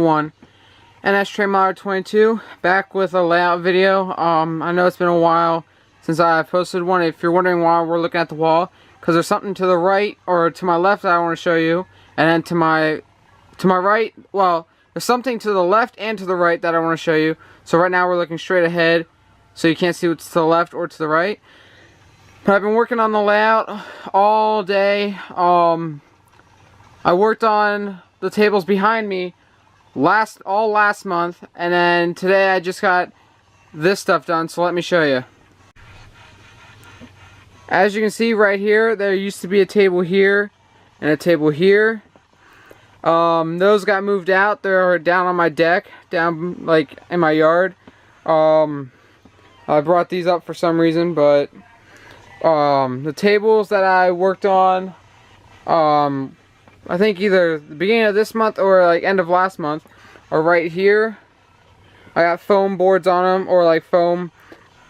2021 NS Train Model 22, back with a layout video. I know it's been a while since I posted one. If you're wondering why we're looking at the wall, because there's something to the right or to my left that I want to show you, and then to my right, well, there's something to the left and to the right that I want to show you. So right now we're looking straight ahead, so you can't see what's to the left or to the right. But I've been working on the layout all day. I worked on the tables behind me all last month, and then today I just got this stuff done, so let me show you. As you can see right here, there used to be a table here and a table here. Those got moved out. They're down on my deck, down like in my yard. I brought these up for some reason, but the tables that I worked on, I think either the beginning of this month or like end of last month, are right here. I got foam boards on them, or like foam.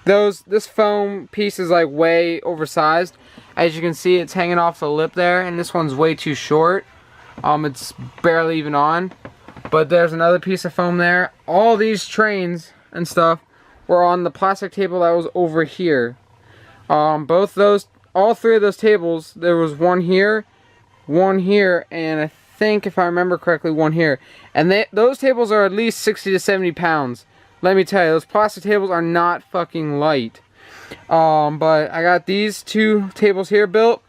This foam piece is like way oversized. As you can see, it's hanging off the lip there, and this one's way too short. It's barely even on. But there's another piece of foam there. All these trains and stuff were on the plastic table that was over here. All three of those tables, there was one here, and I think, if I remember correctly, one here. And those tables are at least 60 to 70 pounds. Let me tell you, those plastic tables are not fucking light. But I got these two tables here built,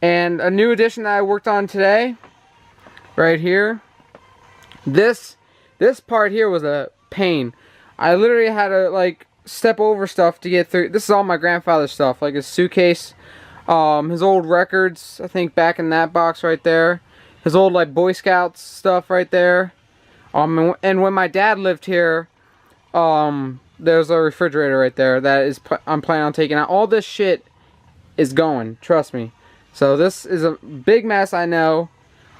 and a new addition that I worked on today, right here. This part here was a pain. I literally had to like step over stuff to get through. This is all my grandfather's stuff, like his suitcase, his old records, I think back in that box right there, his old like Boy Scouts stuff right there. And when my dad lived here, there's a refrigerator right there that I'm planning on taking out. All this shit is going, trust me. So this is a big mess, I know.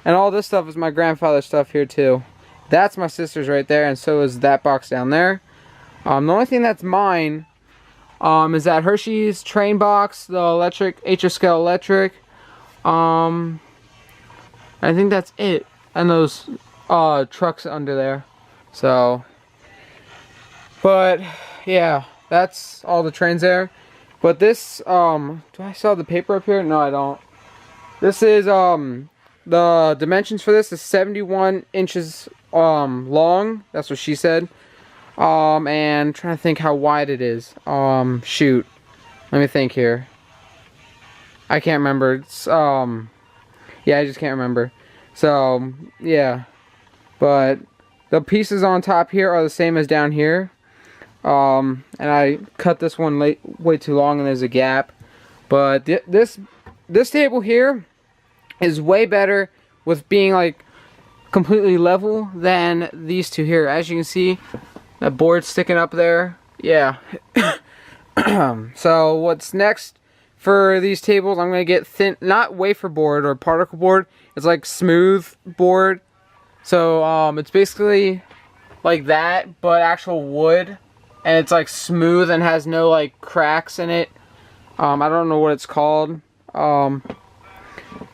And all this stuff is my grandfather's stuff here too. That's my sister's right there, and so is that box down there. The only thing that's mine is that Hershey's train box, the electric, HScale electric. I think that's it. And those trucks under there. So, but yeah, that's all the trains there. But this, do I still have the paper up here? No, I don't. This is, the dimensions for this is 71 inches long. That's what she said. And trying to think how wide it is. Shoot. Let me think here. I can't remember. It's, yeah, I just can't remember. So, yeah. But the pieces on top here are the same as down here. And I cut this one way too long, and there's a gap. But this table here is way better with being like completely level than these two here. As you can see, that board sticking up there. Yeah. So what's next for these tables? I'm gonna get thin, not wafer board or particle board. It's like smooth board. So it's basically like that, but actual wood, and it's like smooth and has no like cracks in it. I don't know what it's called.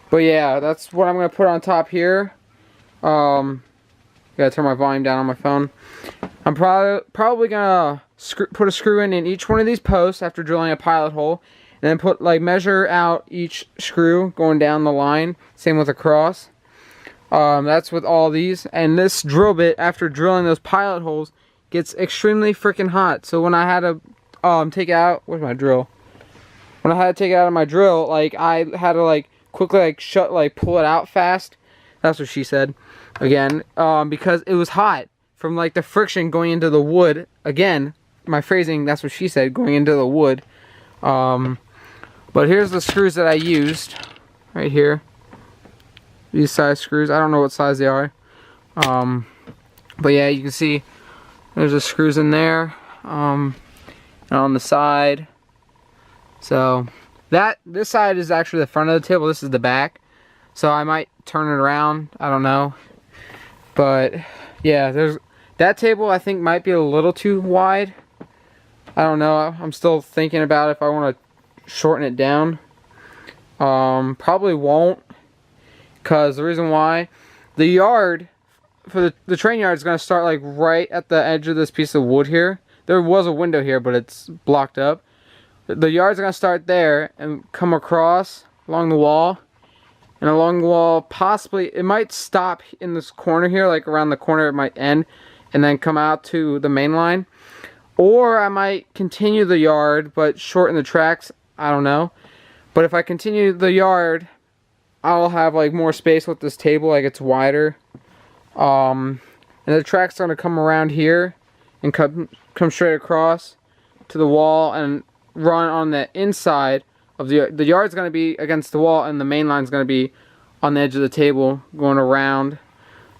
But yeah, that's what I'm gonna put on top here. Gotta turn my volume down on my phone. I'm probably gonna put a screw in each one of these posts after drilling a pilot hole, and then measure out each screw going down the line. Same with across. That's with all these. And this drill bit, after drilling those pilot holes, gets extremely freaking hot. So when I had to take it out, where's my drill? When I had to take it out of my drill, like I had to like quickly pull it out fast. That's what she said. Again, because it was hot from like the friction going into the wood. Again, my phrasing, that's what she said, going into the wood. But here's the screws that I used right here. These size screws. I don't know what size they are. But yeah, you can see there's the screws in there. And on the side. So this side is actually the front of the table. This is the back. So I might turn it around. I don't know. But yeah, that table I think might be a little too wide. I don't know. I'm still thinking about if I want to shorten it down. Probably won't. Because the reason why, the yard for the train yard is going to start like right at the edge of this piece of wood here. There was a window here, but it's blocked up. The yard's going to start there and come across along the wall. And along the wall, possibly, it might stop in this corner here, like around the corner it might end, and then come out to the main line. Or I might continue the yard, but shorten the tracks, I don't know. But if I continue the yard, I'll have like more space with this table, like it's wider. And the track's gonna come around here and come straight across to the wall and run on the inside of the yard's gonna be against the wall, and the main line's gonna be on the edge of the table going around.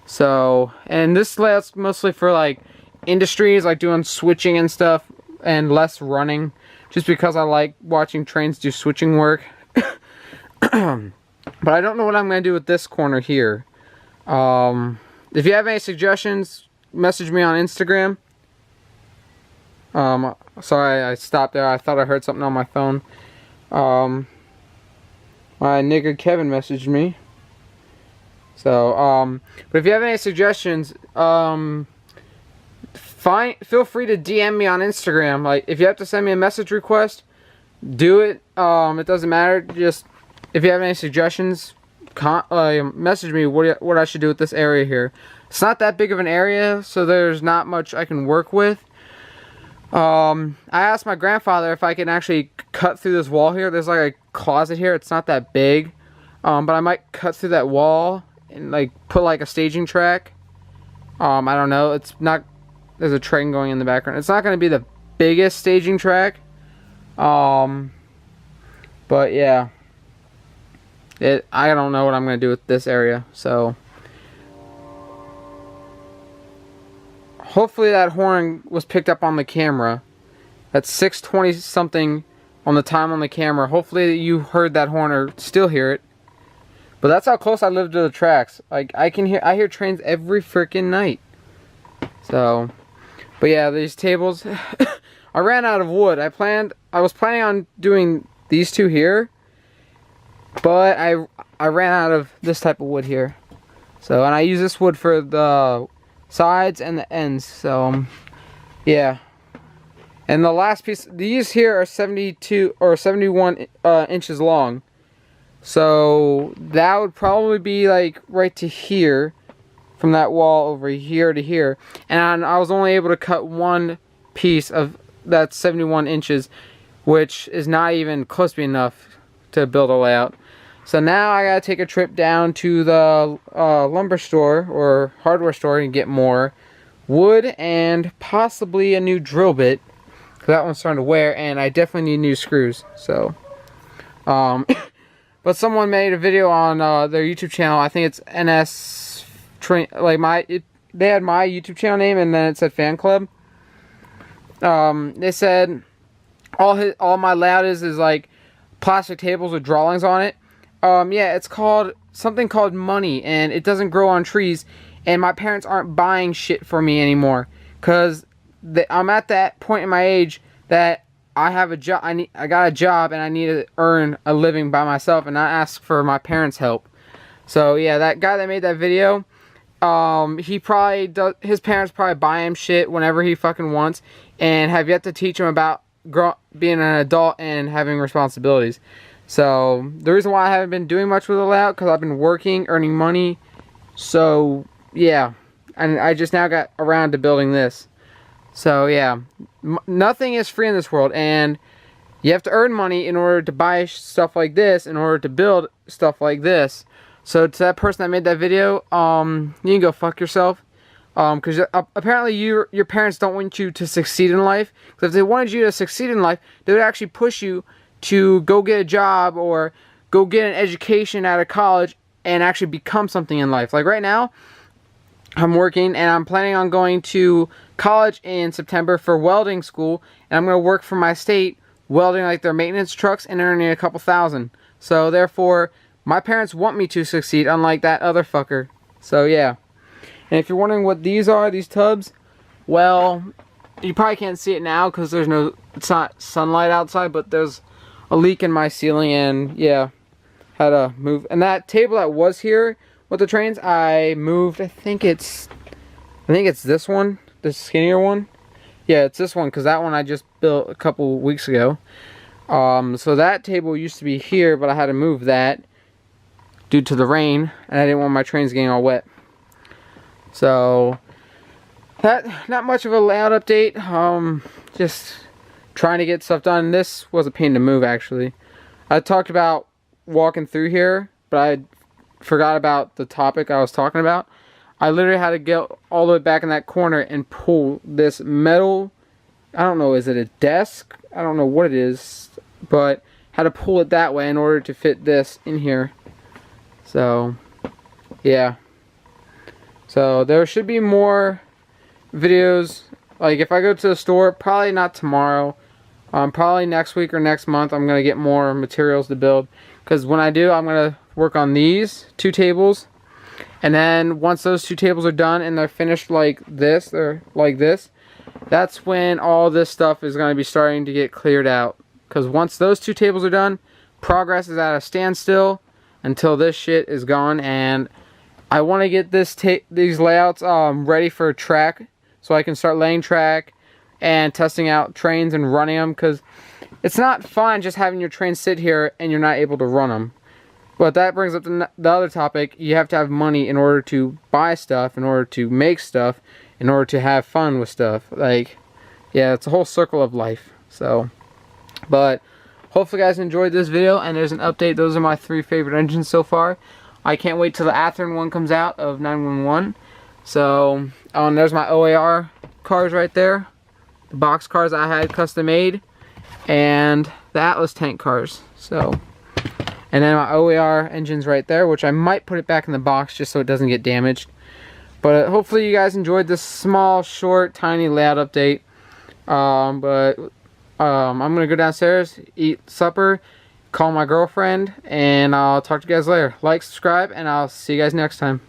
So, and this layout's mostly for like industries, like doing switching and stuff, and less running, just because I like watching trains do switching work. But I don't know what I'm going to do with this corner here. If you have any suggestions, message me on Instagram. Sorry, I stopped there. I thought I heard something on my phone. My nigga Kevin messaged me. So, but if you have any suggestions, feel free to DM me on Instagram. Like, if you have to send me a message request, do it. It doesn't matter. Just, if you have any suggestions, message me what I should do with this area here. It's not that big of an area, so there's not much I can work with. I asked my grandfather if I can actually cut through this wall here. There's like a closet here. It's not that big, but I might cut through that wall and like put like a staging track. I don't know. It's not. There's a train going in the background. It's not going to be the biggest staging track. But yeah. I don't know what I'm going to do with this area. So hopefully that horn was picked up on the camera. That's 6:20 something on the time on the camera. Hopefully you heard that horn or still hear it. But that's how close I live to the tracks. Like I hear trains every freaking night. So, but yeah, these tables I ran out of wood. I was planning on doing these two here, but I ran out of this type of wood here. So, and I use this wood for the sides and the ends. So, yeah. And the last piece, these here are 72 or 71 inches long. So that would probably be like right to here, from that wall over here to here. And I was only able to cut one piece of that 71 inches, which is not even close to be enough to build a layout. So now I gotta take a trip down to the lumber store or hardware store and get more wood and possibly a new drill bit, because that one's starting to wear, and I definitely need new screws. So, but someone made a video on their YouTube channel. I think it's NS Train. Like they had my YouTube channel name, and then it said fan club. They said all my layout is like plastic tables with drawings on it. Yeah, it's called something called money, and it doesn't grow on trees. And my parents aren't buying shit for me anymore, cause I'm at that point in my age that I have a job. I got a job, and I need to earn a living by myself, and not ask for my parents' help. So yeah, that guy that made that video, he probably does. His parents probably buy him shit whenever he fucking wants, and have yet to teach him about being an adult and having responsibilities. So the reason why I haven't been doing much with the layout, because I've been working, earning money. So yeah, and I just now got around to building this. So yeah, nothing is free in this world, and you have to earn money in order to buy stuff like this, in order to build stuff like this. So to that person that made that video, you can go fuck yourself. Because apparently your parents don't want you to succeed in life. Because if they wanted you to succeed in life, they would actually push you to go get a job or go get an education out of college and actually become something in life. Like right now, I'm working, and I'm planning on going to college in September for welding school, and I'm going to work for my state welding like their maintenance trucks and earning a couple thousand. So therefore, my parents want me to succeed, unlike that other fucker. So yeah. And if you're wondering what these are, these tubs, well, you probably can't see it now because it's not sunlight outside, but there's a leak in my ceiling, and yeah, had to move. And that table that was here with the trains, I moved, I think it's think it's this one, the skinnier one. Yeah, it's this one, because that one I just built a couple weeks ago. So that table used to be here, but I had to move that due to the rain, and I didn't want my trains getting all wet. So that, not much of a layout update. Just trying to get stuff done. This was a pain to move, actually. I talked about walking through here, but I forgot about the topic I was talking about. I literally had to get all the way back in that corner and pull this metal, I don't know, is it a desk? I don't know what it is, but had to pull it that way in order to fit this in here. So, yeah. So there should be more videos. Like if I go to the store, probably not tomorrow. Probably next week or next month I'm going to get more materials to build. Because when I do, I'm going to work on these 2 tables. And then once those 2 tables are done and they're finished like this, or like this, that's when all this stuff is going to be starting to get cleared out. Because once those 2 tables are done, progress is at a standstill until this shit is gone. And I want to get these layouts ready for track, so I can start laying track and testing out trains and running them. Because it's not fun just having your train sit here and you're not able to run them. But that brings up the other topic. You have to have money in order to buy stuff, in order to make stuff, in order to have fun with stuff. Like, yeah, it's a whole circle of life. So, but hopefully you guys enjoyed this video, and there's an update. Those are my 3 favorite engines so far. I can't wait till the Athearn one comes out of 911. So, there's my OAR cars right there. The box cars I had custom made. And the Atlas tank cars. So, and then my OAR engines right there, which I might put it back in the box just so it doesn't get damaged. But hopefully you guys enjoyed this small, short, tiny layout update. I'm going to go downstairs, eat supper, call my girlfriend, and I'll talk to you guys later. Like, subscribe, and I'll see you guys next time.